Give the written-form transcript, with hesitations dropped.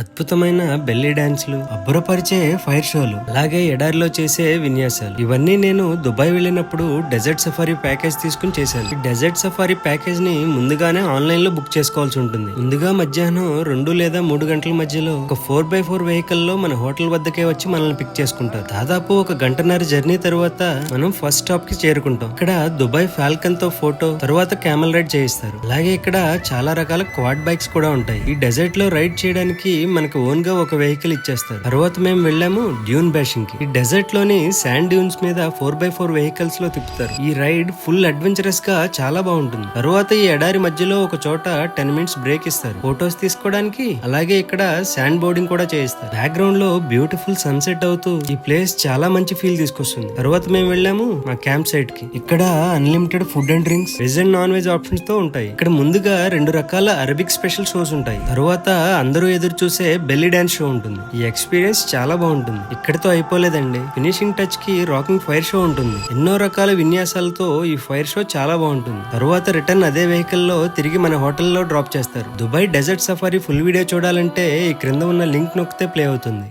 అద్భుతమైన బెల్లీ డాన్స్లు, అబ్బురపరిచే ఫైర్ షోలు, అలాగే ఎడారిలో చేసే విన్యాసాలు, ఇవన్నీ నేను దుబాయ్ వెళ్ళినప్పుడు డెజర్ట్ సఫారీ ప్యాకేజ్ తీసుకుని చేశాను. ఈ డెజర్ట్ సఫారీ ప్యాకేజ్ ని ముందుగానే ఆన్లైన్ లో బుక్ చేసుకోవాల్సి ఉంటుంది. ముందుగా మధ్యాహ్నం 2 లేదా 3 గంటల మధ్యలో ఒక 4x4 వెహికల్ లో మన హోటల్ వద్దకే వచ్చి మనల్ని పిక్ చేసుకుంటారు. దాదాపు 1 గంటన్నర జర్నీ తర్వాత మనం ఫస్ట్ స్టాప్ కి చేరుకుంటాం. ఇక్కడ దుబాయ్ ఫాల్కన్ తో ఫోటో, తర్వాత క్యామెల్ రైడ్ చేయిస్తారు. అలాగే ఇక్కడ చాలా రకాల క్వాడ్ బైక్స్ కూడా ఉంటాయి. ఈ డెజర్ట్ లో రైడ్ చేయడానికి మనకు ఓన్ గా ఒక వెహికల్ ఇచ్చేస్తారు. తర్వాత మేము వెళ్ళాము డ్యూన్ బ్యాషింగ్ కి. ఈ డెజర్ట్ లోని శాండ్ డ్యూన్స్ మీద 4x4 వెహికల్స్ లో తిప్పుతారు. ఈ రైడ్ ఫుల్ అడ్వెంచరస్ గా చాలా బాగుంటుంది. తర్వాత ఈ ఎడారి మధ్యలో ఒక చోట 10 మినిట్స్ బ్రేక్ ఇస్తారు ఫోటోస్ తీసుకోవడానికి. అలాగే ఇక్కడ శాండ్ బోర్డింగ్ కూడా చేయిస్తారు. బ్యాక్గ్రౌండ్ లో బ్యూటిఫుల్ సన్సెట్ అవుతూ ఈ ప్లేస్ చాలా మంచి ఫీల్ తీసుకొస్తుంది. తర్వాత మేము వెళ్ళాము మా క్యాంప్ సైట్ కి. ఇక్కడ unlimited food and drinks, veg and non veg options తో ఉంటాయి. ఇక్కడ ముందుగా 2 రకాల అరబిక్ స్పెషల్ షోస్ ఉంటాయి. తర్వాత అందరూ ఎదురు చూసే బెల్లీ డాన్స్ షో ఉంటుంది. ఈ ఎక్స్పీరియన్స్ చాలా బాగుంటుంది. ఇక్కడితో అయిపోలేదండి. ఫినిషింగ్ టచ్ కి రాకింగ్ ఫైర్ షో ఉంటుంది. ఎన్నో రకాల విన్యాసాలతో ఈ ఫైర్ షో చాలా బాగుంటుంది. తర్వాత రిటర్న్ అదే వెహికల్ లో తిరిగి మన హోటల్లో డ్రాప్ చేస్తారు. Dubai desert safari full video చూడాలంటే ఈ క్రింద ఉన్న లింక్ నొక్కితే ప్లే అవుతుంది.